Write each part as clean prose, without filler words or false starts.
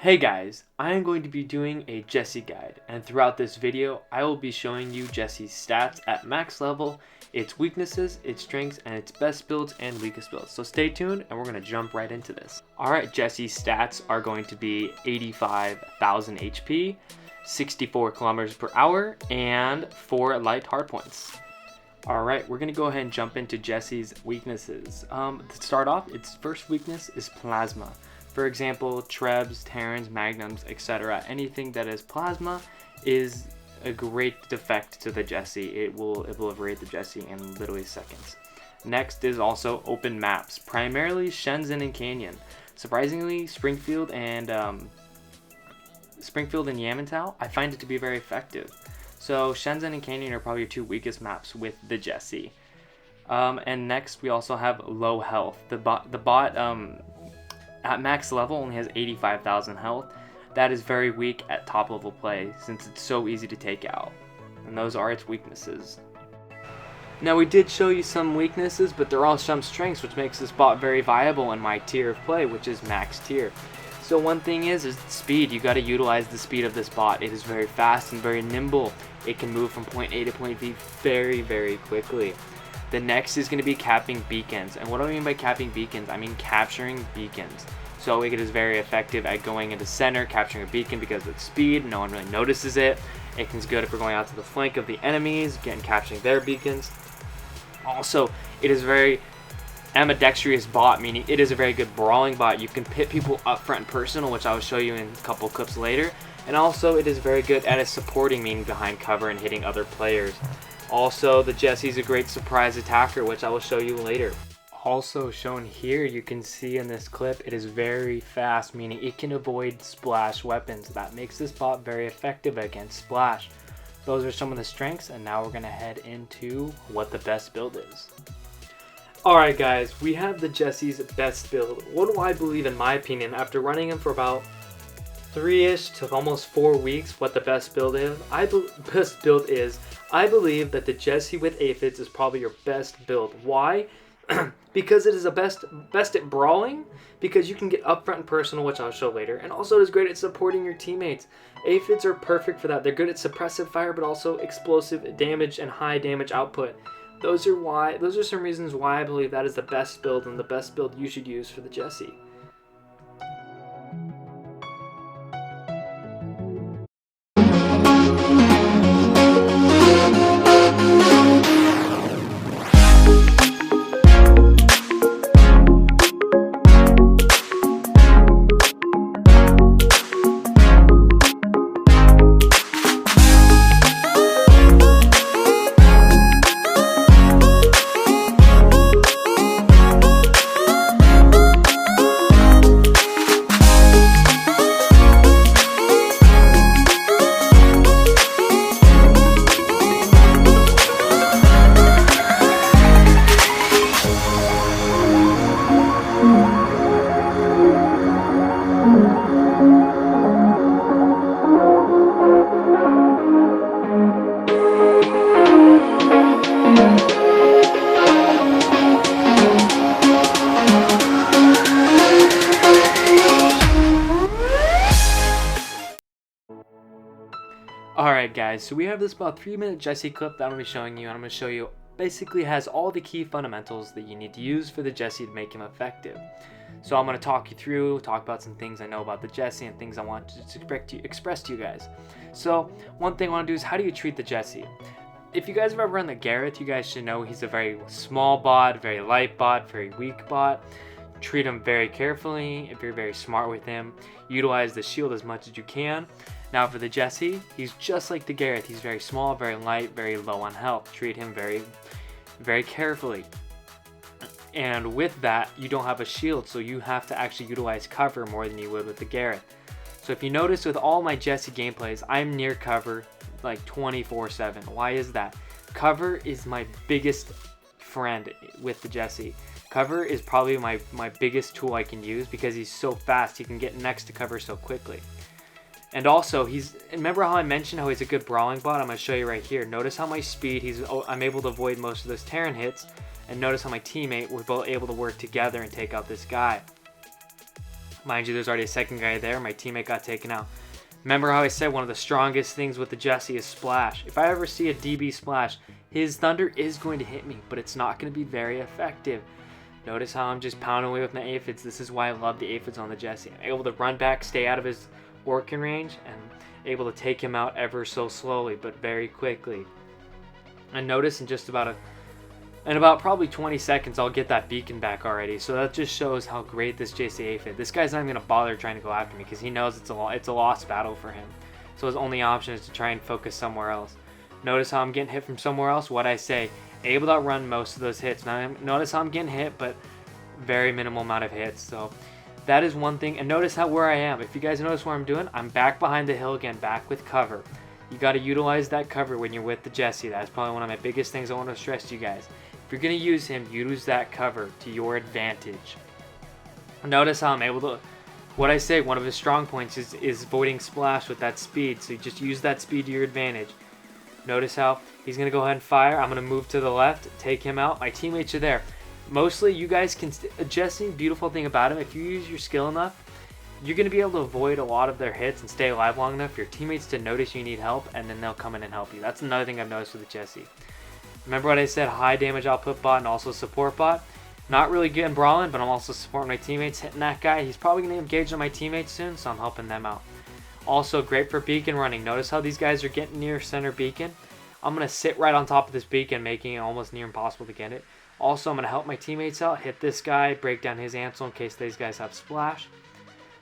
Hey guys, I am going to be doing a Jesse guide, and throughout this video I will be showing you Jesse's stats at max level, its weaknesses, its strengths, and its best builds and weakest builds. So stay tuned and we're going to jump right into this. Alright, Jesse's stats are going to be 85,000 HP, 64 kilometers per hour, and 4 light hardpoints. Alright, we're going to go ahead and jump into Jesse's weaknesses. To start off, its first weakness is plasma. For example, Trebs, Terrans, Magnums, etc. Anything that is plasma is a great defect to the Jesse. It will eviscerate the Jesse in literally seconds. Next is also open maps, primarily Shenzhen and Canyon. Surprisingly, Springfield and Yamantau, I find it to be very effective. So Shenzhen and Canyon are probably your two weakest maps with the Jesse. And next we also have low health. The bot at max level only has 85,000 health. That is very weak at top level play since it's so easy to take out. And those are its weaknesses. Now we did show you some weaknesses, but there are some strengths which makes this bot very viable in my tier of play, which is max tier. So one thing is speed. You got to utilize the speed of this bot. It is very fast and very nimble. It can move from point A to point B very, very quickly. The next is going to be capping beacons. And what do I mean by capping beacons? I mean capturing beacons. So it is very effective at going into center, capturing a beacon because of its speed. No one really notices it. It is good if we're going out to the flank of the enemies, again capturing their beacons. Also, it is very ambidextrous bot, meaning it is a very good brawling bot. You can pit people up front and personal, which I will show you in a couple clips later. And also it is very good at a supporting, meaning behind cover and hitting other players. Also, the Jesse is a great surprise attacker, which I will show you later. Also shown here, you can see in this clip, it is very fast, meaning it can avoid splash weapons. That makes this bot very effective against splash. Those are some of the strengths, and now we're going to head into what the best build is. Alright guys, we have the Jesse's best build. What do I believe, in my opinion, after running him for about 3-ish to almost 4 weeks, what the best build is? I believe that the Jesse with aphids is probably your best build. Why? Because it is a best at brawling, because you can get up front and personal, which I'll show later, and also it is great at supporting your teammates. Aphids are perfect for that. They're good at suppressive fire, but also explosive damage and high damage output. Those are some reasons why I believe that is the best build and the best build you should use for the Jesse. Alright guys, so we have this about 3-minute Jesse clip that I'm going to be showing you, and I'm going to show you basically has all the key fundamentals that you need to use for the Jesse to make him effective. So I'm going to talk about some things I know about the Jesse and things I want to express to you guys. So one thing I want to do is, how do you treat the Jesse? If you guys have ever run the Gareth, you guys should know he's a very small bot, very light bot, very weak bot. Treat him very carefully. If you're very smart with him, utilize the shield as much as you can. Now for the Jesse, he's just like the Gareth. He's very small, very light, very low on health. Treat him very, very carefully. And with that, you don't have a shield, so you have to actually utilize cover more than you would with the Gareth. So if you notice with all my Jesse gameplays, I'm near cover like 24/7. Why is that? Cover is my biggest friend with the Jesse. Cover is probably my biggest tool I can use because he's so fast. He can get next to cover so quickly. And also, remember how I mentioned how he's a good brawling bot? I'm going to show you right here. Notice how my speed, I'm able to avoid most of those Terran hits. And notice how my teammate, we're both able to work together and take out this guy. Mind you, there's already a second guy there. My teammate got taken out. Remember how I said one of the strongest things with the Jesse is splash. If I ever see a DB splash, his thunder is going to hit me, but it's not going to be very effective. Notice how I'm just pounding away with my aphids. This is why I love the aphids on the Jesse. I'm able to run back, stay out of his working range, and able to take him out ever so slowly, but very quickly. And notice in about probably 20 seconds, I'll get that beacon back already. So that just shows how great this JC aphid. This guy's not even going to bother trying to go after me because he knows it's a lost battle for him. So his only option is to try and focus somewhere else. Notice how I'm getting hit from somewhere else. What I say, able to outrun most of those hits. Now, notice how I'm getting hit, but very minimal amount of hits. So that is one thing. And notice where I am. If you guys notice what I'm doing, I'm back behind the hill again, back with cover. You got to utilize that cover when you're with the Jesse. That's probably one of my biggest things I want to stress to you guys. If you're going to use him, use that cover to your advantage. Notice how I'm able to, what I say, one of his strong points is avoiding splash with that speed. So you just use that speed to your advantage. Notice how he's going to go ahead and fire. I'm going to move to the left, take him out. My teammates are there. Mostly you guys can, Jesse, beautiful thing about him, if you use your skill enough, you're going to be able to avoid a lot of their hits and stay alive long enough for your teammates to notice you need help, and then they'll come in and help you. That's another thing I've noticed with the Jesse. Remember what I said, high damage output bot and also support bot? Not really good in Brawling, but I'm also supporting my teammates, hitting that guy. He's probably going to engage on my teammates soon, so I'm helping them out. Also great for beacon running. Notice how these guys are getting near center beacon? I'm going to sit right on top of this beacon, making it almost near impossible to get it. Also, I'm going to help my teammates out, hit this guy, break down his Ansel in case these guys have splash.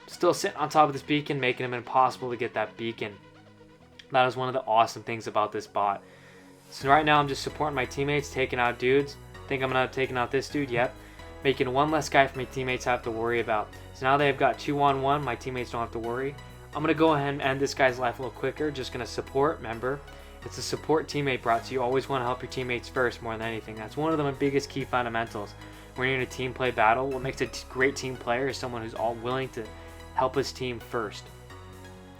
Still sitting on top of this beacon, making him impossible to get that beacon. That is one of the awesome things about this bot. So right now I'm just supporting my teammates, taking out dudes. Think I'm going to have taken out this dude? Yep. Making one less guy for my teammates have to worry about. So now they've got 2-on-1, my teammates don't have to worry. I'm going to go ahead and end this guy's life a little quicker. Just going to support, remember. It's a support teammate brought, so you always want to help your teammates first more than anything. That's one of the biggest key fundamentals. When you're in a team play battle, what makes a great team player is someone who's all willing to help his team first.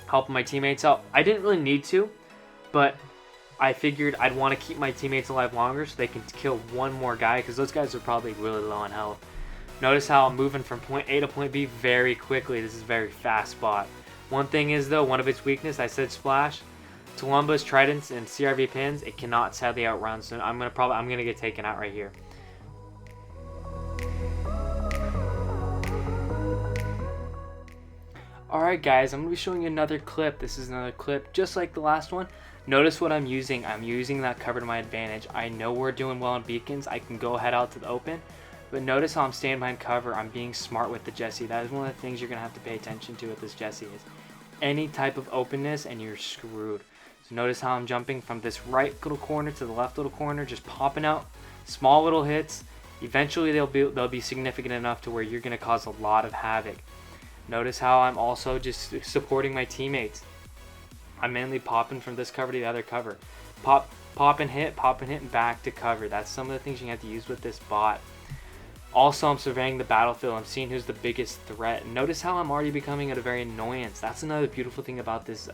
Helping my teammates out. I didn't really need to, but I figured I'd want to keep my teammates alive longer so they can kill one more guy because those guys are probably really low on health. Notice how I'm moving from point A to point B very quickly. This is a very fast bot. One thing is though, one of its weakness, I said splash. Tulumbas, tridents, and CRV pins, it cannot sadly outrun, so I'm gonna get taken out right here. Alright guys, I'm going to be showing you another clip. This is another clip just like the last one. Notice what I'm using. I'm using that cover to my advantage. I know we're doing well on beacons. I can go head out to the open. But notice how I'm staying behind cover. I'm being smart with the Jesse. That is one of the things you're going to have to pay attention to with this Jesse is any type of openness and you're screwed. So notice how I'm jumping from this right little corner to the left little corner, just popping out small little hits. Eventually they'll be significant enough to where you're going to cause a lot of havoc. Notice how I'm also just supporting my teammates. I'm mainly popping from this cover to the other cover. Pop and hit, and back to cover. That's some of the things you have to use with this bot. Also, I'm surveying the battlefield. I'm seeing who's the biggest threat. And notice how I'm already becoming a very annoyance. That's another beautiful thing about this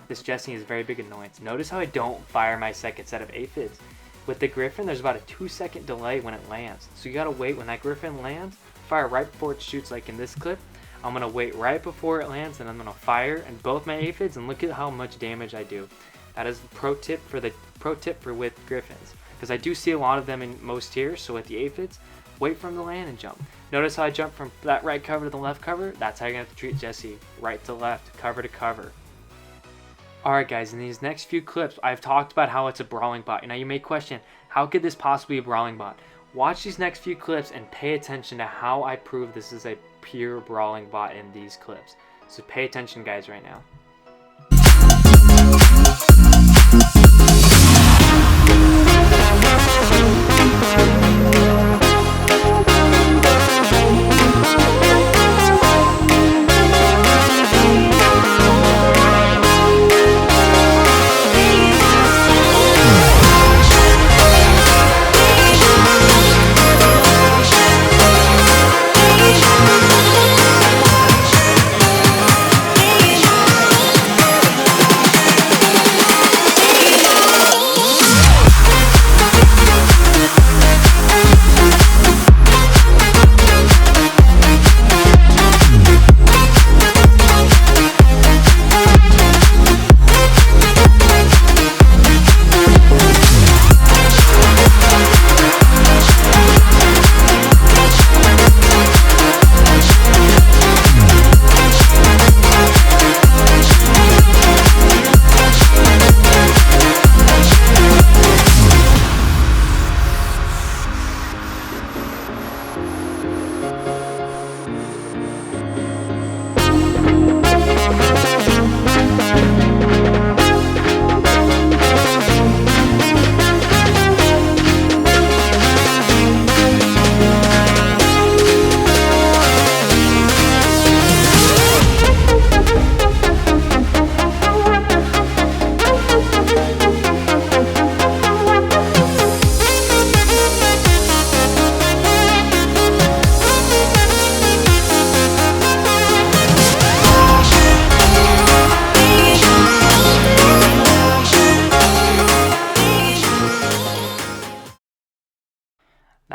this Jesse is very big annoyance. Notice how I don't fire my second set of aphids. With the Griffin, there's about a 2-second delay when it lands. So you gotta wait when that Griffin lands, fire right before it shoots like in this clip. I'm going to wait right before it lands and I'm going to fire in both my aphids and look at how much damage I do. That is the pro tip for with Griffins. Because I do see a lot of them in most tiers, so with the aphids, wait for them to land and jump. Notice how I jump from that right cover to the left cover? That's how you're going to have to treat Jesse. Right to left, cover to cover. Alright guys, in these next few clips, I've talked about how it's a brawling bot. Now you may question, how could this possibly be a brawling bot? Watch these next few clips and pay attention to how I prove this is a pure brawling bot in these clips. So pay attention guys right now.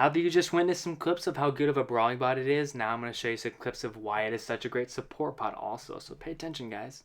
Now that you just witnessed some clips of how good of a brawling bot it is, now I'm going to show you some clips of why it is such a great support bot also. So pay attention, guys.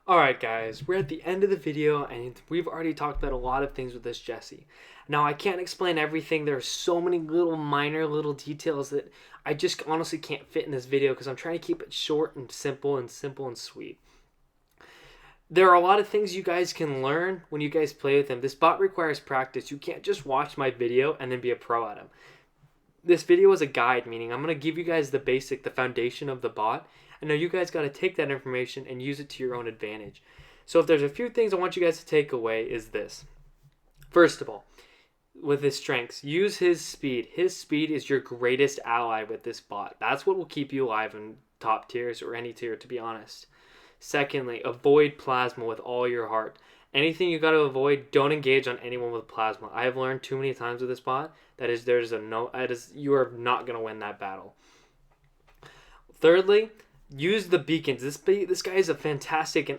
Alright guys, we're at the end of the video and we've already talked about a lot of things with this Jessie. Now I can't explain everything. There are so many minor little details that I just honestly can't fit in this video because I'm trying to keep it short and simple and sweet. There are a lot of things you guys can learn when you guys play with him. This bot requires practice. You can't just watch my video and then be a pro at him. This video is a guide, meaning I'm going to give you guys the foundation of the bot. And now you guys got to take that information and use it to your own advantage. So if there's a few things I want you guys to take away is this. First of all, with his strengths, use his speed. His speed is your greatest ally with this bot. That's what will keep you alive in top tiers or any tier, to be honest. Secondly, avoid plasma with all your heart. Anything you got to avoid, don't engage on anyone with plasma. I have learned too many times with this bot that you are not going to win that battle. Thirdly, use the beacons. This guy is a fantastic and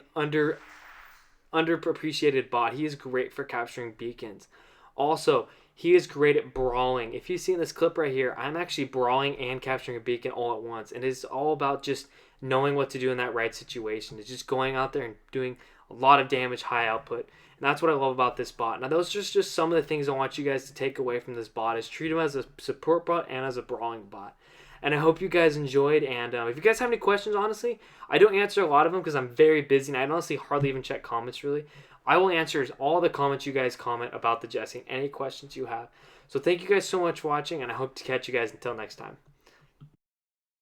underappreciated bot. He is great for capturing beacons. Also, he is great at brawling. If you've seen this clip right here, I'm actually brawling and capturing a beacon all at once. And it's all about just knowing what to do in that right situation. It's just going out there and doing a lot of damage, high output. And that's what I love about this bot. Now, those are just some of the things I want you guys to take away from this bot is treat him as a support bot and as a brawling bot. And I hope you guys enjoyed. And if you guys have any questions, honestly, I don't answer a lot of them because I'm very busy. And I honestly hardly even check comments, really. I will answer all the comments you guys comment about the Jessie and any questions you have. So thank you guys so much for watching. And I hope to catch you guys until next time.